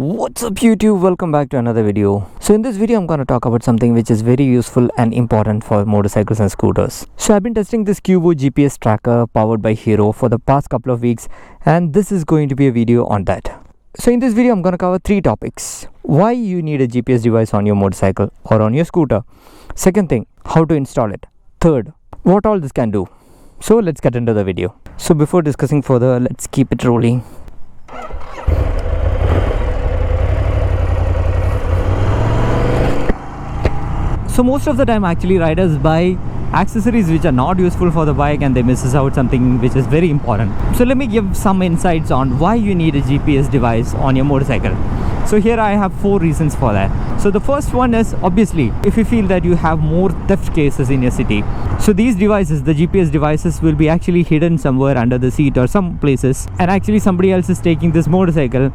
What's up YouTube, welcome back to another video. So in this video I'm going to talk about something which is very useful and important for motorcycles and scooters. So I've been testing this Qubo GPS tracker powered by Hero for the past couple of weeks, and this is going to be a video on that. So in this video I'm going to cover 3 topics. Why you need a GPS device on your motorcycle or on your scooter. Second thing, how to install it. Third, what all this can do. So let's get into the video. So before discussing further, let's keep it rolling. So most of the time actually riders buy accessories which are not useful for the bike and they misses out something which is very important. So let me give some insights on why you need a GPS device on your motorcycle. So here I have 4 reasons for that. So the first one is obviously if you feel that you have more theft cases in your city. So these devices, the GPS devices, will be actually hidden somewhere under the seat or some places, and actually somebody else is taking this motorcycle,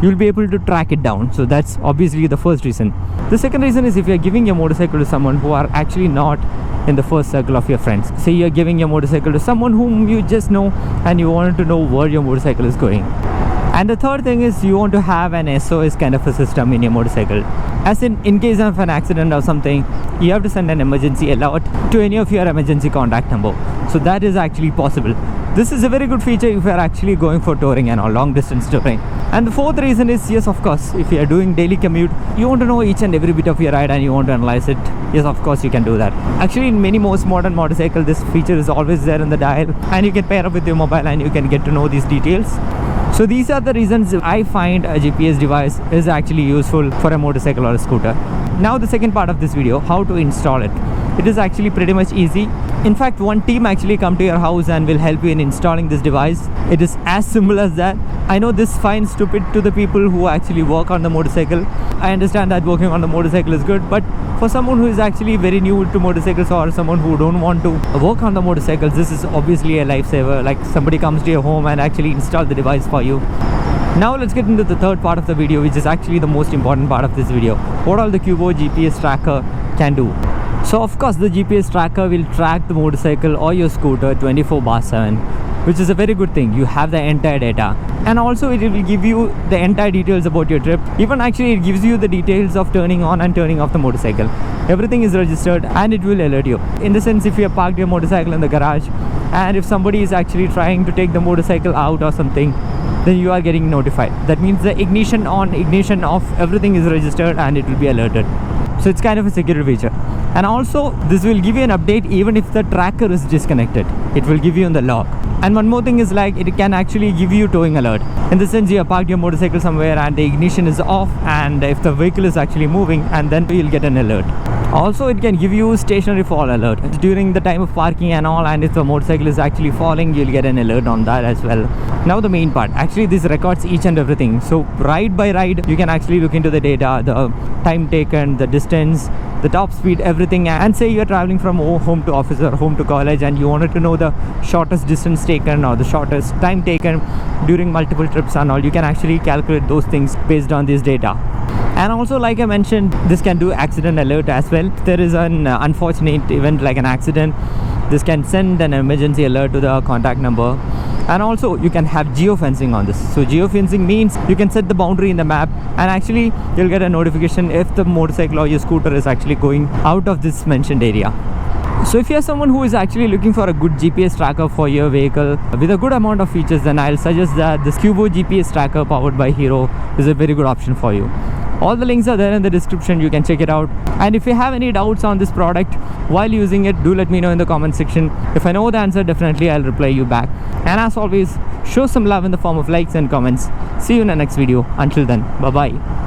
you'll be able to track it down. So that's obviously the first reason. The second reason is if you're giving your motorcycle to someone who are actually not in the first circle of your friends. Say you're giving your motorcycle to someone whom you just know and you want to know where your motorcycle is going. And the third thing is you want to have an SOS kind of a system in your motorcycle. As in case of an accident or something, you have to send an emergency alert to any of your emergency contact number. So that is actually possible. This is a very good feature if you are actually going for touring and all long distance touring. And the fourth reason is, yes, of course, if you are doing daily commute, you want to know each and every bit of your ride and you want to analyze it. Yes, of course, you can do that. Actually, in many most modern motorcycles, this feature is always there in the dial, and you can pair up with your mobile and you can get to know these details. So these are the reasons I find a GPS device is actually useful for a motorcycle or a scooter. Now the second part of this video, how to install it. It is actually pretty much easy. In fact, one team actually come to your house and will help you in installing this device. It is as simple as that. I know this finds stupid to the people who actually work on the motorcycle. I understand that working on the motorcycle is good, but for someone who is actually very new to motorcycles or someone who don't want to work on the motorcycles, this is obviously a lifesaver. Like somebody comes to your home and actually install the device for you. Now let's get into the third part of the video, which is actually the most important part of this video. What all the Qubo GPS tracker can do. So of course the GPS tracker will track the motorcycle or your scooter 24/7, which is a very good thing. You have the entire data, and also it will give you the entire details about your trip. Even actually it gives you the details of turning on and turning off the motorcycle. Everything is registered and it will alert you. In the sense, if you have parked your motorcycle in the garage and if somebody is actually trying to take the motorcycle out or something, then you are getting notified. That means the ignition on, ignition off, everything is registered and it will be alerted. So it's kind of a security feature. And also this will give you an update even if the tracker is disconnected. It will give you in the log. And one more thing is like it can actually give you towing alert. In the sense, you have parked your motorcycle somewhere and the ignition is off, and if the vehicle is actually moving, and then you'll get an alert. Also it can give you stationary fall alert during the time of parking and all, and if the motorcycle is actually falling, you'll get an alert on that as well. Now the main part, actually this records each and everything. So ride by ride you can actually look into the data, the time taken, the distance, the top speed, everything. And say you're traveling from home to office or home to college and you wanted to know the shortest distance taken or the shortest time taken during multiple trips and all, you can actually calculate those things based on this data. And also, like I mentioned, this can do accident alert as well. If there is an unfortunate event like an accident, this can send an emergency alert to the contact number. And also you can have geofencing on this. So geofencing means you can set the boundary in the map and actually you'll get a notification if the motorcycle or your scooter is actually going out of this mentioned area. So if you're someone who is actually looking for a good GPS tracker for your vehicle with a good amount of features, then I'll suggest that this Qubo GPS tracker powered by Hero is a very good option for you. All the links are there in the description, you can check it out. And if you have any doubts on this product while using it, do let me know in the comment section. If I know the answer, definitely I'll reply you back. And as always, show some love in the form of likes and comments. See you in the next video. Until then, bye bye.